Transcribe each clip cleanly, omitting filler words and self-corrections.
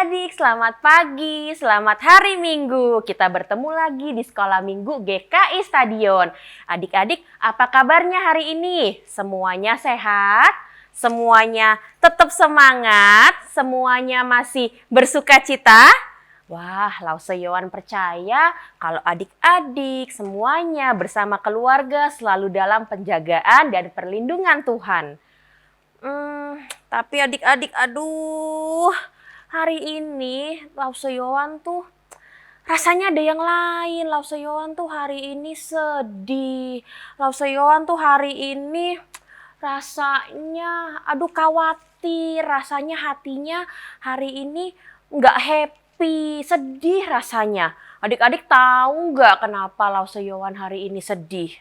adik-adik, selamat pagi, selamat hari Minggu. Kita bertemu lagi di Sekolah Minggu GKI Stadion. Adik-adik, apa kabarnya hari ini? Semuanya sehat? Semuanya tetap semangat? Semuanya masih bersukacita? Wah, Lauseyowan percaya kalau adik-adik semuanya bersama keluarga selalu dalam penjagaan dan perlindungan Tuhan. Tapi adik-adik, aduh, hari ini Lauseyowan tuh rasanya ada yang lain. Lauseyowan tuh hari ini sedih. Lauseyowan tuh hari ini rasanya, khawatir. Rasanya hatinya hari ini nggak happy, sedih rasanya. Adik-adik tahu nggak kenapa Lauseyowan hari ini sedih?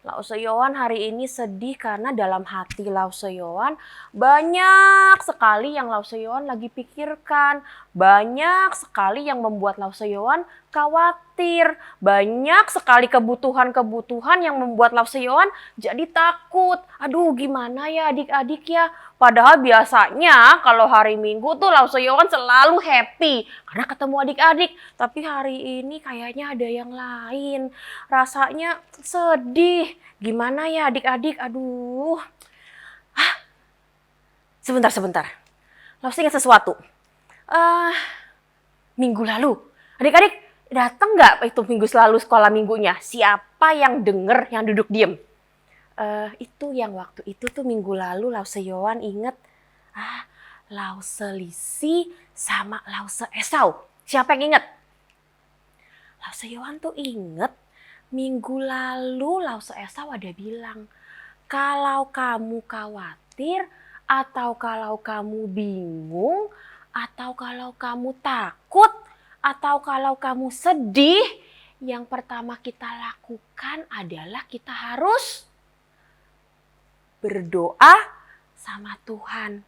Lauseyowan hari ini sedih karena dalam hati Lauseyowan banyak sekali yang Lauseyowan lagi pikirkan. Banyak sekali yang membuat Lauseyowan khawatir. Banyak sekali kebutuhan-kebutuhan yang membuat Lauseyowan jadi takut. Aduh, gimana ya adik-adik ya? Padahal biasanya kalau hari Minggu tuh Lauseyowan selalu happy karena ketemu adik-adik. Tapi hari ini kayaknya ada yang lain. Rasanya sedih. Gimana ya adik-adik? Aduh. Sebentar. Lause ingat sesuatu. Minggu lalu. Adik-adik datang nggak itu minggu selalu sekolah minggunya? Siapa yang denger yang duduk diem? Itu yang waktu itu tuh minggu lalu Lauseyowan inget. Lause Lisi sama Lause Esau. Siapa yang inget? Lauseyowan tuh inget. Minggu lalu Lause Esau ada bilang, kalau kamu khawatir, atau kalau kamu bingung, atau kalau kamu takut, atau kalau kamu sedih, yang pertama kita lakukan adalah kita harus berdoa sama Tuhan.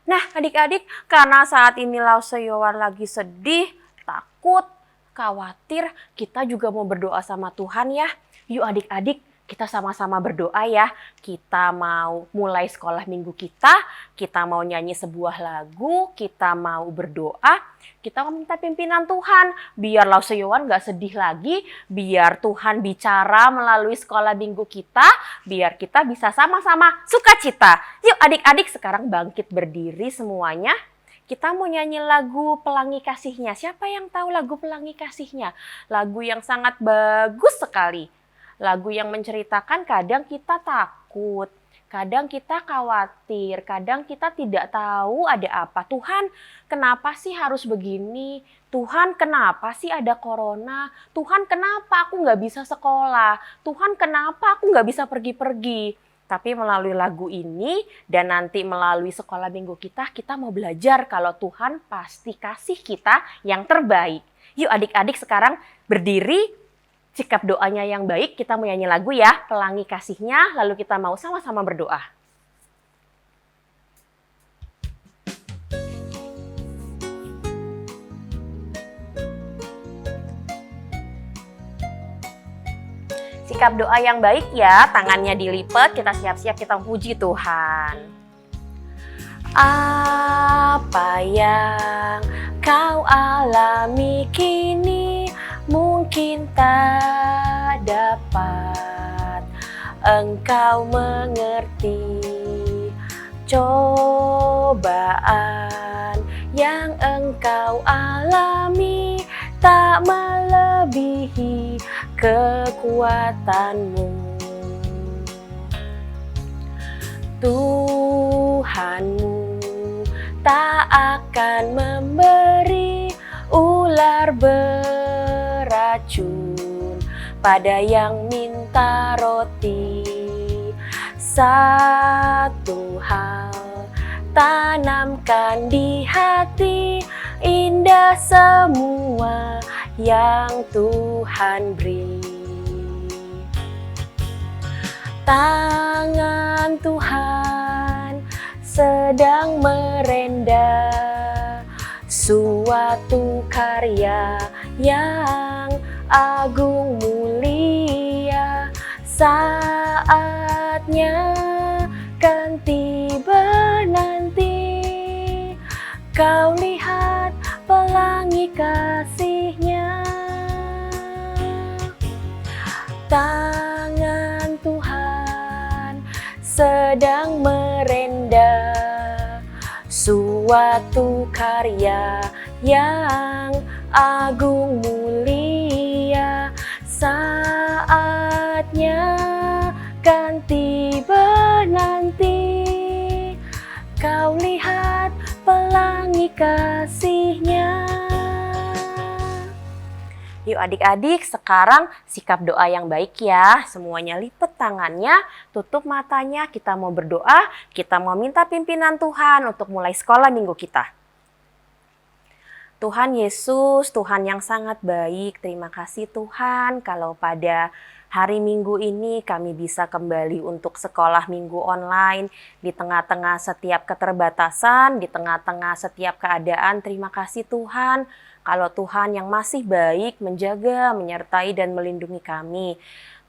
Nah adik-adik, karena saat ini Lauseyowan lagi sedih, takut, khawatir, kita juga mau berdoa sama Tuhan ya. Yuk adik-adik, kita sama-sama berdoa ya. Kita mau mulai sekolah minggu kita mau nyanyi sebuah lagu, kita mau berdoa, kita mau minta pimpinan Tuhan. Biar Lauseyowan gak sedih lagi, biar Tuhan bicara melalui sekolah minggu kita, biar kita bisa sama-sama sukacita. Yuk adik-adik sekarang bangkit berdiri semuanya. Kita mau nyanyi lagu Pelangi Kasihnya. Siapa yang tahu lagu Pelangi Kasihnya? Lagu yang sangat bagus sekali. Lagu yang menceritakan kadang kita takut, kadang kita khawatir, kadang kita tidak tahu ada apa. Tuhan, kenapa sih harus begini? Tuhan, kenapa sih ada corona? Tuhan, kenapa aku nggak bisa sekolah? Tuhan, kenapa aku nggak bisa pergi-pergi? Tapi melalui lagu ini dan nanti melalui sekolah minggu kita mau belajar kalau Tuhan pasti kasih kita yang terbaik. Yuk adik-adik sekarang berdiri, sikap doanya yang baik, kita mau nyanyi lagu ya, Pelangi Kasihnya, lalu kita mau sama-sama berdoa. Sikap doa yang baik ya, tangannya dilipat, kita siap-siap kita puji Tuhan. Apa yang kau alami kini mungkin tak dapat engkau mengerti. Cobaan yang engkau alami tak melebihi kekuatanmu. Tuhanmu tak akan memberi ular beracun pada yang minta roti. Satu hal tanamkan di hati, indah semua yang Tuhan beri. Tangan Tuhan sedang merendah suatu karya yang agung mulia. Saatnya kan tiba nanti, kau lihat Tangan Tuhan sedang merendah suatu karya yang agung mulia. Saatnya kan tiba nanti, kau lihat pelangi kasih-Nya. Yuk adik-adik, sekarang sikap doa yang baik ya. Semuanya lipat tangannya, tutup matanya, kita mau berdoa, kita mau minta pimpinan Tuhan untuk mulai sekolah minggu kita. Tuhan Yesus, Tuhan yang sangat baik, terima kasih Tuhan kalau pada hari Minggu ini kami bisa kembali untuk sekolah minggu online di tengah-tengah setiap keterbatasan, di tengah-tengah setiap keadaan. Terima kasih Tuhan. Kalau Tuhan yang masih baik menjaga, menyertai, dan melindungi kami.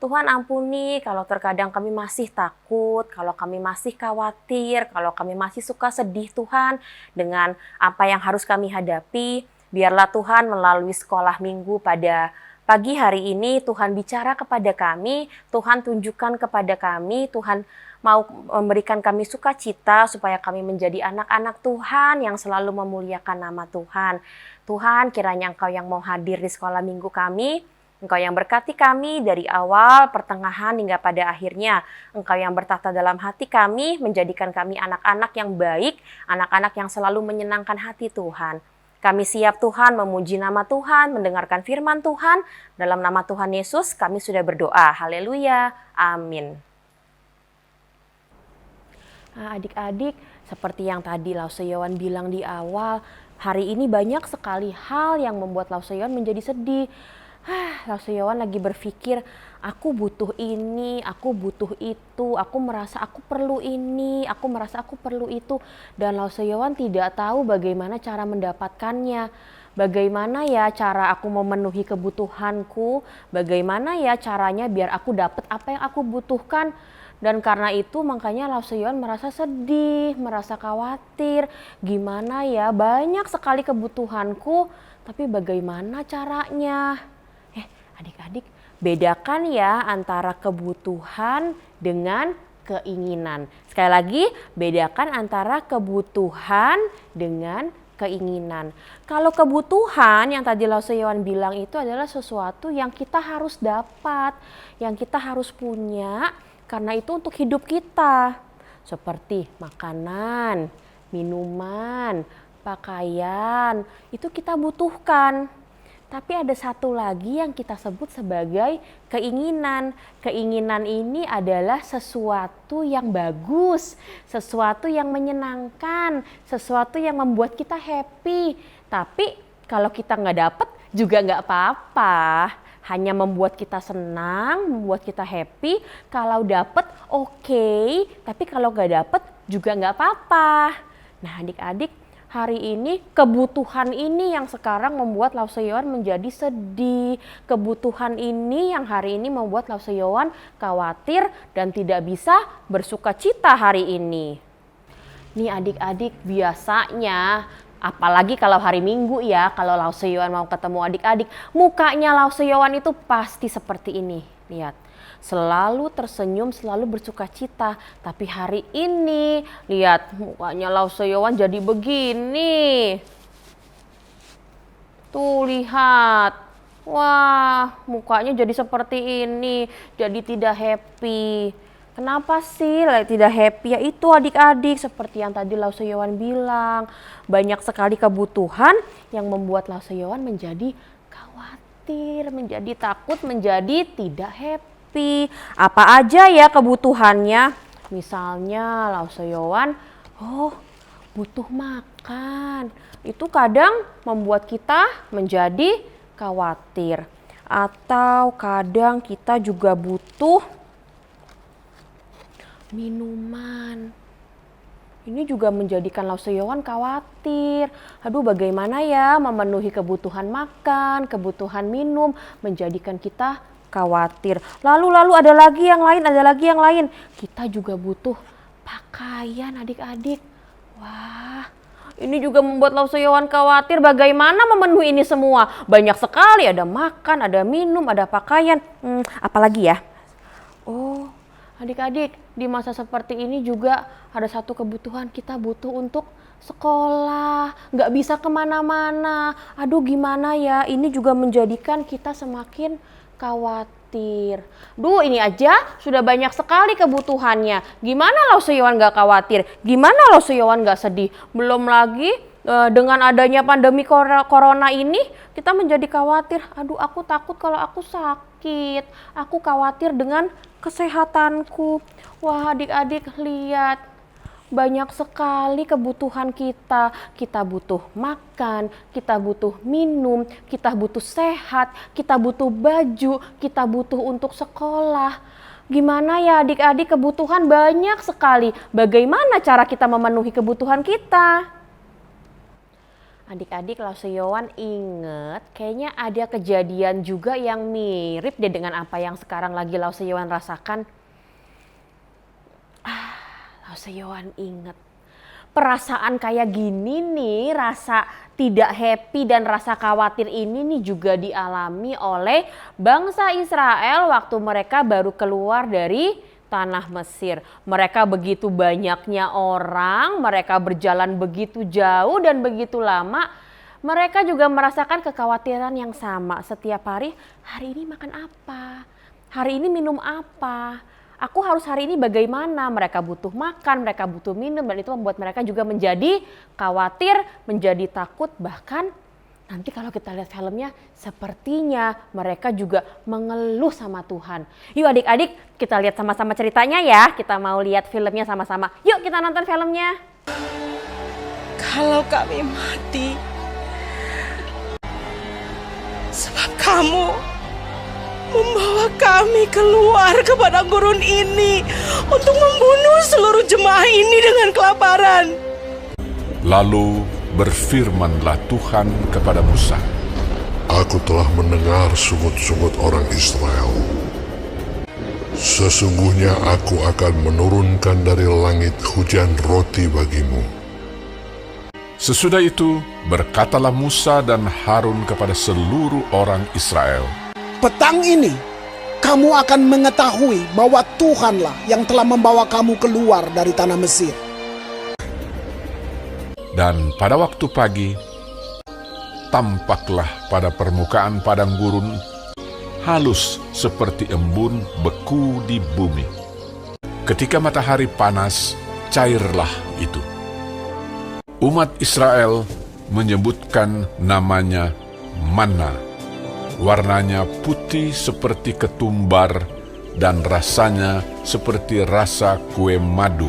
Tuhan ampuni kalau terkadang kami masih takut, kalau kami masih khawatir, kalau kami masih suka sedih Tuhan dengan apa yang harus kami hadapi. Biarlah Tuhan melalui sekolah minggu pada pagi hari ini Tuhan bicara kepada kami, Tuhan tunjukkan kepada kami, Tuhan mau memberikan kami sukacita supaya kami menjadi anak-anak Tuhan yang selalu memuliakan nama Tuhan. Tuhan, kiranya Engkau yang mau hadir di sekolah minggu kami, Engkau yang berkati kami dari awal, pertengahan, hingga pada akhirnya. Engkau yang bertata dalam hati kami, menjadikan kami anak-anak yang baik, anak-anak yang selalu menyenangkan hati Tuhan. Kami siap Tuhan memuji nama Tuhan, mendengarkan firman Tuhan. Dalam nama Tuhan Yesus kami sudah berdoa. Haleluya. Amin. Nah, adik-adik, seperti yang tadi Lauseyowan bilang di awal, hari ini banyak sekali hal yang membuat Lauseyowan menjadi sedih. Lauseyowan lagi berpikir, aku butuh ini, aku butuh itu, aku merasa aku perlu ini, aku merasa aku perlu itu. Dan Lauseyowan tidak tahu bagaimana cara mendapatkannya. Bagaimana ya cara aku memenuhi kebutuhanku, bagaimana ya caranya biar aku dapat apa yang aku butuhkan. Dan karena itu makanya Lauseyowan merasa sedih, merasa khawatir. Gimana ya, banyak sekali kebutuhanku, tapi bagaimana caranya? Adik-adik, bedakan ya antara kebutuhan dengan keinginan. Sekali lagi, bedakan antara kebutuhan dengan keinginan. Kalau kebutuhan yang tadi Lauseyowan bilang itu adalah sesuatu yang kita harus dapat, yang kita harus punya, karena itu untuk hidup kita. Seperti makanan, minuman, pakaian, itu kita butuhkan. Tapi ada satu lagi yang kita sebut sebagai keinginan. Keinginan ini adalah sesuatu yang bagus, sesuatu yang menyenangkan, sesuatu yang membuat kita happy. Tapi kalau kita nggak dapet juga nggak apa-apa. Hanya membuat kita senang, membuat kita happy. Kalau dapet oke, tapi kalau nggak dapet juga nggak apa-apa. Nah adik-adik, hari ini kebutuhan ini yang sekarang membuat Lauseyowan menjadi sedih. Kebutuhan ini yang hari ini membuat Lauseyowan khawatir dan tidak bisa bersukacita hari ini. Nih adik-adik, biasanya apalagi kalau hari Minggu ya, kalau Lauseyowan mau ketemu adik-adik, mukanya Lauseyowan itu pasti seperti ini. Lihat. Selalu tersenyum, selalu bersukacita. Tapi hari ini, lihat mukanya Lauseyowan jadi begini. Tuh lihat. Wah, mukanya jadi seperti ini. Jadi tidak happy. Kenapa sih tidak happy? Ya itu adik-adik, seperti yang tadi Lauseyowan bilang. Banyak sekali kebutuhan yang membuat Lauseyowan menjadi khawatir, menjadi takut, menjadi tidak happy. Apa aja ya kebutuhannya? Misalnya Lauseyowan, butuh makan. Itu kadang membuat kita menjadi khawatir. Atau kadang kita juga butuh minuman. Ini juga menjadikan Lauseyowan khawatir. Aduh, bagaimana ya memenuhi kebutuhan makan, kebutuhan minum, menjadikan kita khawatir. Lalu ada lagi yang lain. Kita juga butuh pakaian adik-adik. Wah, ini juga membuat Lau Seowan khawatir bagaimana memenuhi ini semua. Banyak sekali, ada makan, ada minum, ada pakaian. Apalagi ya? Oh, adik-adik, di masa seperti ini juga ada satu kebutuhan, kita butuh untuk sekolah, nggak bisa kemana-mana. Aduh gimana ya, ini juga menjadikan kita semakin khawatir. Duh, ini aja sudah banyak sekali kebutuhannya. Gimana Lau Seowan nggak khawatir? Gimana Lau Seowan nggak sedih? Belum lagi dengan adanya pandemi corona ini, kita menjadi khawatir. Aduh, aku takut kalau aku sakit. Aku khawatir dengan kesehatanku. Wah, adik-adik lihat. Banyak sekali kebutuhan kita. Kita butuh makan, kita butuh minum, kita butuh sehat, kita butuh baju, kita butuh untuk sekolah. Gimana ya adik-adik, kebutuhan banyak sekali. Bagaimana cara kita memenuhi kebutuhan kita? Adik-adik, Lau Seowan inget kayaknya ada kejadian juga yang mirip deh dengan apa yang sekarang lagi Lau Seowan rasakan. Lau Seowan inget perasaan kayak gini nih, rasa tidak happy dan rasa khawatir ini nih juga dialami oleh bangsa Israel waktu mereka baru keluar dari tanah Mesir. Mereka begitu banyaknya orang, mereka berjalan begitu jauh dan begitu lama. Mereka juga merasakan kekhawatiran yang sama. Setiap hari ini makan apa? Hari ini minum apa? Aku harus hari ini bagaimana? Mereka butuh makan, mereka butuh minum, dan itu membuat mereka juga menjadi khawatir, menjadi takut, bahkan nanti kalau kita lihat filmnya sepertinya mereka juga mengeluh sama Tuhan. Yuk adik-adik, kita lihat sama-sama ceritanya ya. Kita mau lihat filmnya sama-sama. Yuk kita nonton filmnya. Kalau kami mati, sebab kamu membawa kami keluar ke padang gurun ini untuk membunuh seluruh jemaah ini dengan kelaparan. Lalu berfirmanlah Tuhan kepada Musa, Aku telah mendengar sungut-sungut orang Israel. Sesungguhnya aku akan menurunkan dari langit hujan roti bagimu. Sesudah itu berkatalah Musa dan Harun kepada seluruh orang Israel, Petang ini, kamu akan mengetahui bahwa Tuhanlah yang telah membawa kamu keluar dari tanah Mesir. dan pada waktu pagi, tampaklah pada permukaan padang gurun halus seperti embun beku di bumi. Ketika matahari panas, cairlah itu. Umat Israel menyebutkan namanya manna. Warnanya putih seperti ketumbar dan rasanya seperti rasa kue madu.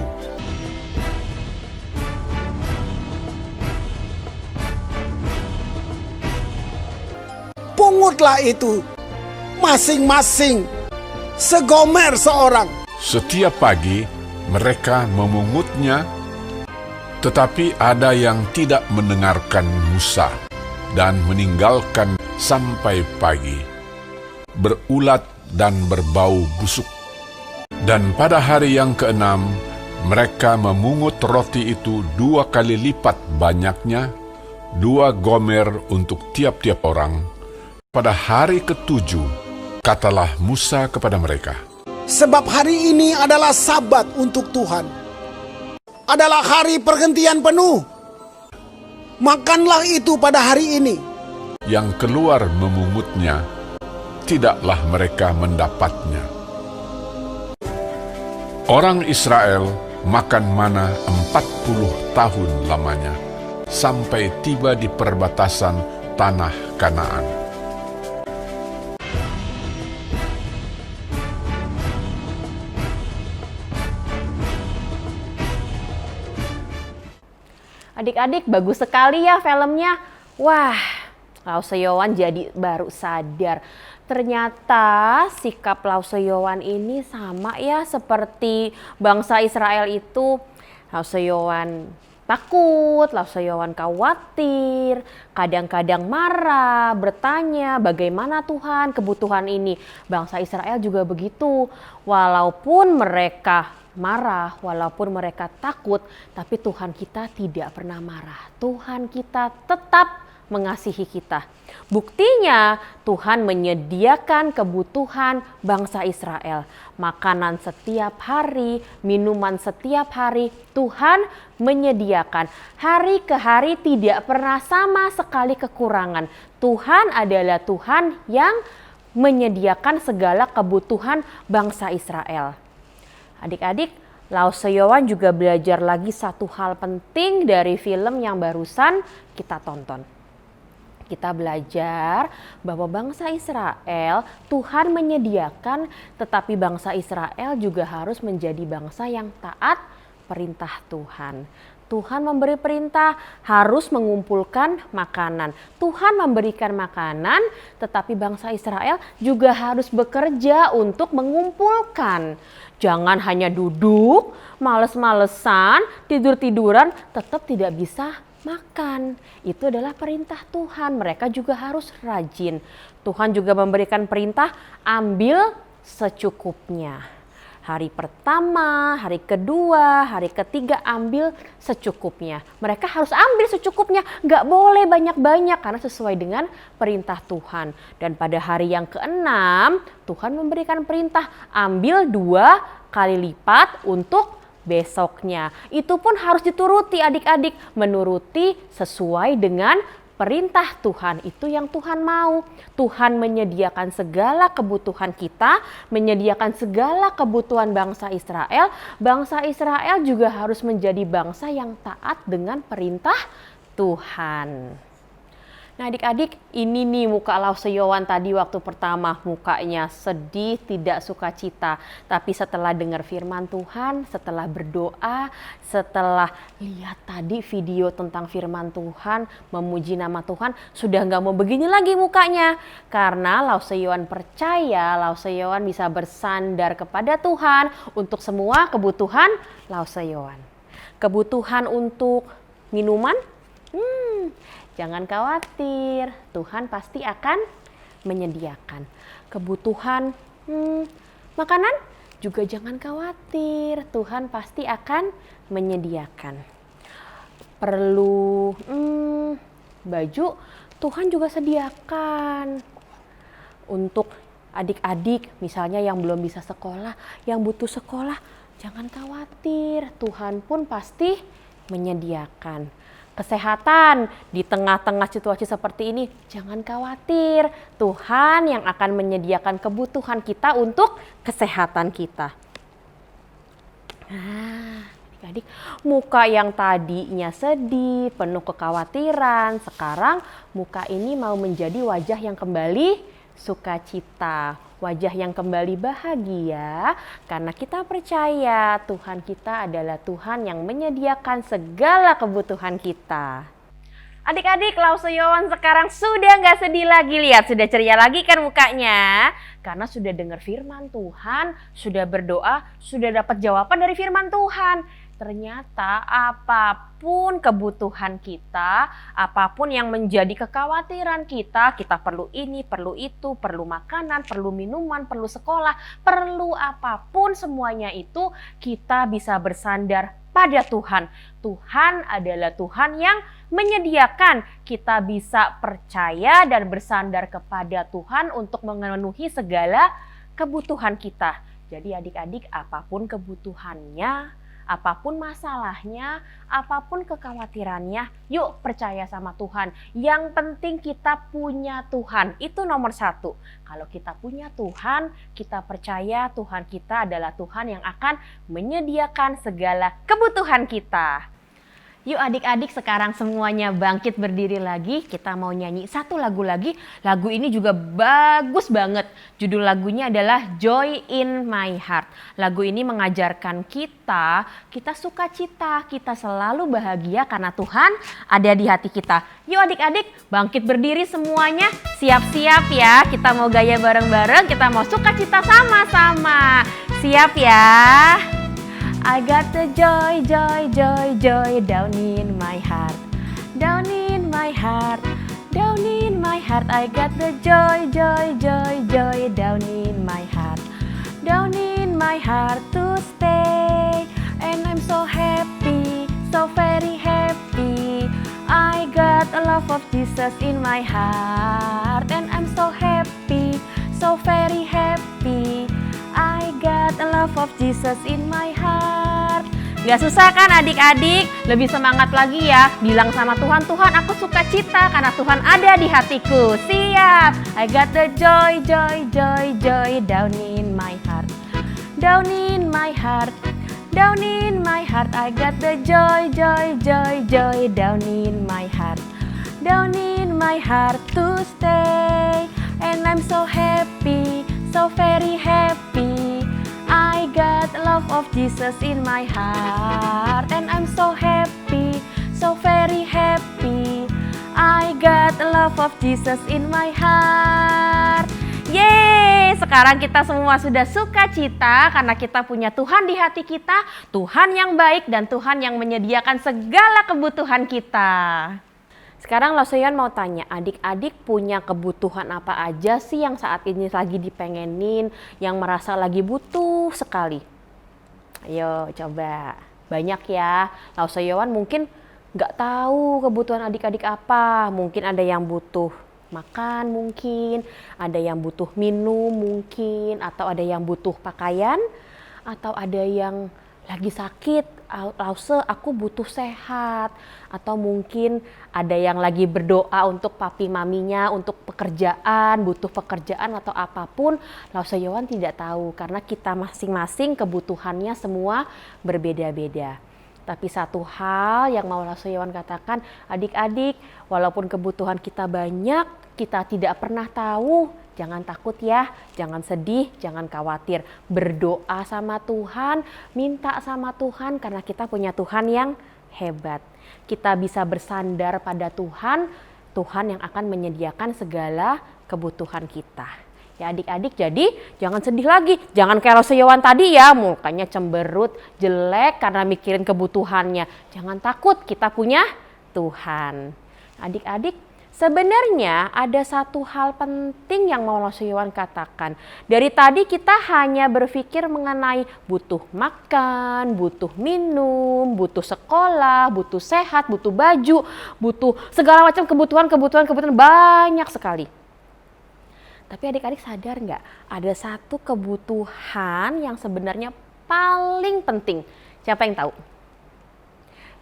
Pungutlah itu, masing-masing, segomer seorang. Setiap pagi mereka memungutnya, tetapi ada yang tidak mendengarkan Musa dan meninggalkan sampai pagi, berulat dan berbau busuk. Dan pada hari yang keenam, mereka memungut roti itu 2 kali lipat banyaknya, 2 gomer untuk tiap-tiap orang. Pada hari ke-7, katalah Musa kepada mereka, Sebab hari ini adalah Sabat untuk Tuhan. Adalah hari perhentian penuh. Makanlah itu pada hari ini. yang keluar memungutnya, tidaklah mereka mendapatnya. Orang Israel makan mana 40 tahun lamanya, sampai tiba di perbatasan tanah Kanaan. Adik-adik, bagus sekali ya filmnya. Wah, Lau Seowan jadi baru sadar. Ternyata sikap Lau Seowan ini sama ya seperti bangsa Israel itu. Lau Seowan takut, Lausayawan khawatir, kadang-kadang marah, bertanya bagaimana Tuhan kebutuhan ini. Bangsa Israel juga begitu, walaupun mereka marah, walaupun mereka takut, tapi Tuhan kita tidak pernah marah. Tuhan kita tetap mengasihi kita. Buktinya Tuhan menyediakan kebutuhan bangsa Israel. Makanan setiap hari, minuman setiap hari Tuhan menyediakan. Hari ke hari tidak pernah sama sekali kekurangan. Tuhan adalah Tuhan yang menyediakan segala kebutuhan bangsa Israel. Adik-adik, Lausayawan juga belajar lagi satu hal penting dari film yang barusan kita tonton. Kita belajar bahwa bangsa Israel Tuhan menyediakan, tetapi bangsa Israel juga harus menjadi bangsa yang taat perintah Tuhan. Tuhan memberi perintah harus mengumpulkan makanan. Tuhan memberikan makanan, tetapi bangsa Israel juga harus bekerja untuk mengumpulkan. Jangan hanya duduk, males-malesan, tidur-tiduran, tetap tidak bisa makan. Itu adalah perintah Tuhan. Mereka juga harus rajin. Tuhan juga memberikan perintah ambil secukupnya. Hari pertama, hari kedua, hari ketiga ambil secukupnya. Mereka harus ambil secukupnya, nggak boleh banyak-banyak karena sesuai dengan perintah Tuhan. Dan pada hari yang ke-6 Tuhan memberikan perintah ambil 2 kali lipat untuk besoknya. Itu pun harus dituruti adik-adik, menuruti sesuai dengan perintah Tuhan. Itu yang Tuhan mau. Tuhan menyediakan segala kebutuhan kita, menyediakan segala kebutuhan bangsa Israel. Bangsa Israel juga harus menjadi bangsa yang taat dengan perintah Tuhan. Nah adik-adik, ini nih muka Lausayawan tadi waktu pertama, mukanya sedih, tidak sukacita. Tapi setelah dengar firman Tuhan, setelah berdoa, setelah lihat tadi video tentang firman Tuhan, memuji nama Tuhan, sudah nggak mau begini lagi mukanya. Karena Lausayawan percaya, Lausayawan bisa bersandar kepada Tuhan untuk semua kebutuhan Lausayawan. Kebutuhan untuk minuman? Jangan khawatir, Tuhan pasti akan menyediakan. Kebutuhan makanan juga jangan khawatir, Tuhan pasti akan menyediakan. Perlu baju, Tuhan juga sediakan. Untuk adik-adik misalnya yang belum bisa sekolah, yang butuh sekolah, jangan khawatir, Tuhan pun pasti menyediakan. Kesehatan di tengah-tengah situasi seperti ini, jangan khawatir. Tuhan yang akan menyediakan kebutuhan kita untuk kesehatan kita. Nah, adik-adik, muka yang tadinya sedih, penuh kekhawatiran, sekarang muka ini mau menjadi wajah yang kembali sukacita. Wajah yang kembali bahagia karena kita percaya Tuhan kita adalah Tuhan yang menyediakan segala kebutuhan kita. Adik-adik, Lausayawan sekarang sudah nggak sedih lagi, lihat sudah ceria lagi kan mukanya. Karena sudah dengar firman Tuhan, sudah berdoa, sudah dapat jawaban dari firman Tuhan. Ternyata apapun kebutuhan kita, apapun yang menjadi kekhawatiran kita perlu ini, perlu itu, perlu makanan, perlu minuman, perlu sekolah, perlu apapun semuanya itu kita bisa bersandar pada Tuhan. Tuhan adalah Tuhan yang menyediakan. Kita bisa percaya dan bersandar kepada Tuhan untuk memenuhi segala kebutuhan kita. Jadi adik-adik, apapun kebutuhannya, apapun masalahnya, apapun kekhawatirannya, yuk percaya sama Tuhan. Yang penting kita punya Tuhan, itu nomor 1. Kalau kita punya Tuhan, kita percaya Tuhan kita adalah Tuhan yang akan menyediakan segala kebutuhan kita. Yuk adik-adik sekarang semuanya bangkit berdiri lagi. Kita mau nyanyi satu lagu lagi. Lagu ini juga bagus banget. Judul lagunya adalah Joy in My Heart. Lagu ini mengajarkan kita sukacita, kita selalu bahagia karena Tuhan ada di hati kita. Yuk adik-adik bangkit berdiri semuanya. Siap-siap ya, kita mau gaya bareng-bareng, kita mau sukacita sama-sama. Siap ya? I got the joy, joy, joy, joy down in my heart. Down in my heart, down in my heart. I got the joy, joy, joy, joy down in my heart. Down in my heart to stay. And I'm so happy, so very happy. I got a love of Jesus in my heart. And I'm so happy, so very happy. I got a love of Jesus in my heart. Gak susah kan adik-adik? Lebih semangat lagi ya. Bilang sama Tuhan, Tuhan aku suka cita karena Tuhan ada di hatiku. Siap. I got the joy, joy, joy, joy down in my heart. Down in my heart. Down in my heart. I got the joy, joy, joy, joy down in my heart. Down in my heart to stay. And I'm so happy, so very happy. I got love of Jesus in my heart. And I'm so happy, so very happy. I got love of Jesus in my heart. Yeay, sekarang kita semua sudah sukacita karena kita punya Tuhan di hati kita, Tuhan yang baik dan Tuhan yang menyediakan segala kebutuhan kita. Sekarang Loseon mau tanya, adik-adik punya kebutuhan apa aja sih yang saat ini lagi dipengenin, yang merasa lagi butuh sekali? Ayo coba, banyak ya. Loseon mungkin nggak tahu kebutuhan adik-adik apa. Mungkin ada yang butuh makan mungkin, ada yang butuh minum mungkin, atau ada yang butuh pakaian, atau ada yang lagi sakit. Lause, aku butuh sehat. Atau mungkin ada yang lagi berdoa untuk papi maminya, untuk pekerjaan, butuh pekerjaan atau apapun. Lauseon tidak tahu karena kita masing-masing kebutuhannya semua berbeda-beda. Tapi satu hal yang mau Lauseon katakan, adik-adik, walaupun kebutuhan kita banyak, kita tidak pernah tahu. Jangan takut ya, jangan sedih, jangan khawatir. Berdoa sama Tuhan, minta sama Tuhan karena kita punya Tuhan yang hebat. Kita bisa bersandar pada Tuhan, Tuhan yang akan menyediakan segala kebutuhan kita. Ya adik-adik, jadi jangan sedih lagi. Jangan kayak Lauseon tadi ya, mukanya cemberut, jelek karena mikirin kebutuhannya. Jangan takut, kita punya Tuhan. Adik-adik, sebenarnya ada satu hal penting yang mau Lauseon katakan. Dari tadi kita hanya berpikir mengenai butuh makan, butuh minum, butuh sekolah, butuh sehat, butuh baju, butuh segala macam kebutuhan banyak sekali. Tapi adik-adik sadar nggak? Ada satu kebutuhan yang sebenarnya paling penting. Siapa yang tahu?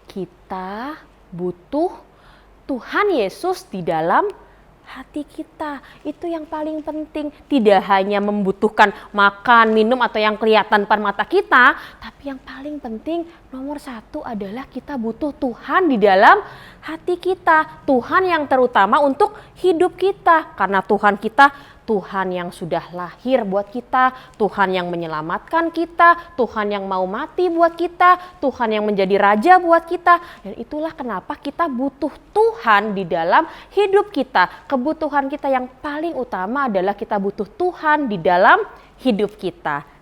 Kita butuh Tuhan Yesus di dalam hati kita. Itu yang paling penting. Tidak hanya membutuhkan makan, minum atau yang kelihatan depan mata kita. Tapi yang paling penting nomor satu adalah kita butuh Tuhan di dalam hati kita. Tuhan yang terutama untuk hidup kita. Karena Tuhan kita Tuhan yang sudah lahir buat kita, Tuhan yang menyelamatkan kita, Tuhan yang mau mati buat kita, Tuhan yang menjadi raja buat kita. Dan itulah kenapa kita butuh Tuhan di dalam hidup kita. Kebutuhan kita yang paling utama adalah kita butuh Tuhan di dalam hidup kita.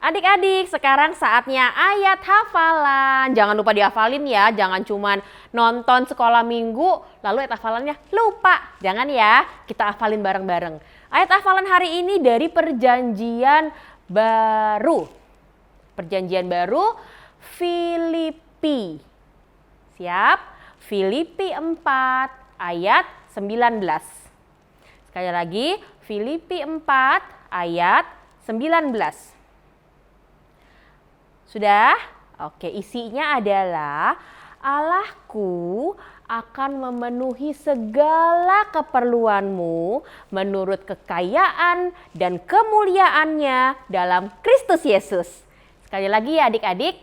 Adik-adik, sekarang saatnya ayat hafalan. Jangan lupa dihafalin ya, jangan cuman nonton sekolah minggu lalu ayat hafalannya lupa. Jangan ya, kita hafalin bareng-bareng. Ayat hafalan hari ini dari Perjanjian Baru. Perjanjian Baru, Filipi. Siap? Filipi 4 ayat 19. Sekali lagi, Filipi 4 ayat 19. Sudah? Oke, isinya adalah Allahku akan memenuhi segala keperluanmu menurut kekayaan dan kemuliaannya dalam Kristus Yesus. Sekali lagi ya adik-adik,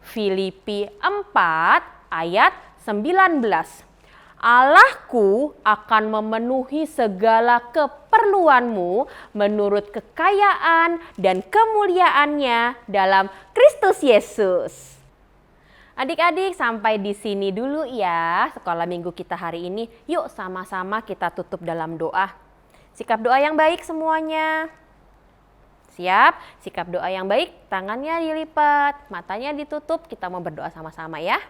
Filipi 4 ayat 19. Allahku akan memenuhi segala keperluanmu menurut kekayaan dan kemuliaannya dalam Kristus Yesus. Adik-adik, sampai di sini dulu ya sekolah minggu kita hari ini. Yuk sama-sama kita tutup dalam doa. Sikap doa yang baik semuanya. Siap? Sikap doa yang baik, tangannya dilipat, matanya ditutup, kita mau berdoa sama-sama ya.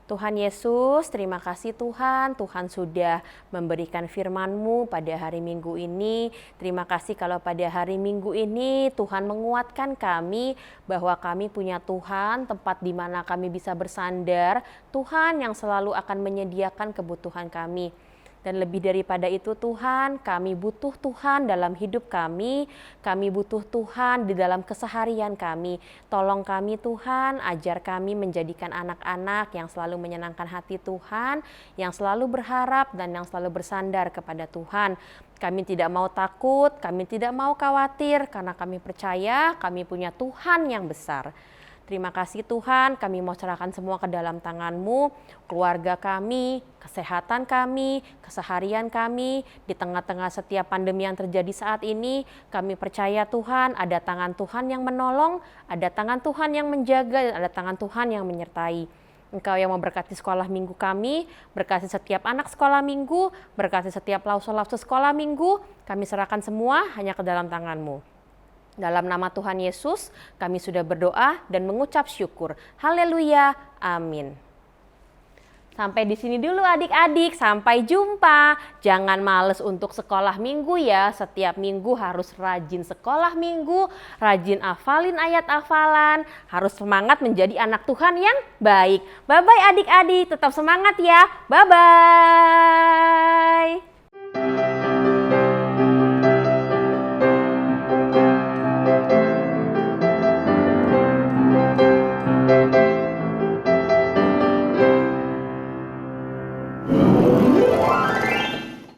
Tuhan Yesus, terima kasih Tuhan, Tuhan sudah memberikan firman-Mu pada hari Minggu ini. Terima kasih kalau pada hari Minggu ini Tuhan menguatkan kami bahwa kami punya Tuhan, tempat di mana kami bisa bersandar, Tuhan yang selalu akan menyediakan kebutuhan kami. Dan lebih daripada itu Tuhan, kami butuh Tuhan dalam hidup kami butuh Tuhan di dalam keseharian kami. Tolong kami Tuhan, ajar kami menjadikan anak-anak yang selalu menyenangkan hati Tuhan, yang selalu berharap dan yang selalu bersandar kepada Tuhan. Kami tidak mau takut, kami tidak mau khawatir karena kami percaya kami punya Tuhan yang besar. Terima kasih Tuhan, kami mau serahkan semua ke dalam tangan-Mu, keluarga kami, kesehatan kami, keseharian kami, di tengah-tengah setiap pandemi yang terjadi saat ini, kami percaya Tuhan ada tangan Tuhan yang menolong, ada tangan Tuhan yang menjaga, dan ada tangan Tuhan yang menyertai. Engkau yang memberkati sekolah minggu kami, berkati setiap anak sekolah minggu, berkati setiap lause-lause sekolah minggu, kami serahkan semua hanya ke dalam tangan-Mu. Dalam nama Tuhan Yesus, kami sudah berdoa dan mengucap syukur. Haleluya, amin. Sampai di sini dulu adik-adik, sampai jumpa. Jangan males untuk sekolah minggu ya, setiap minggu harus rajin sekolah minggu, rajin hafalin ayat hafalan, harus semangat menjadi anak Tuhan yang baik. Bye-bye adik-adik, tetap semangat ya, bye-bye.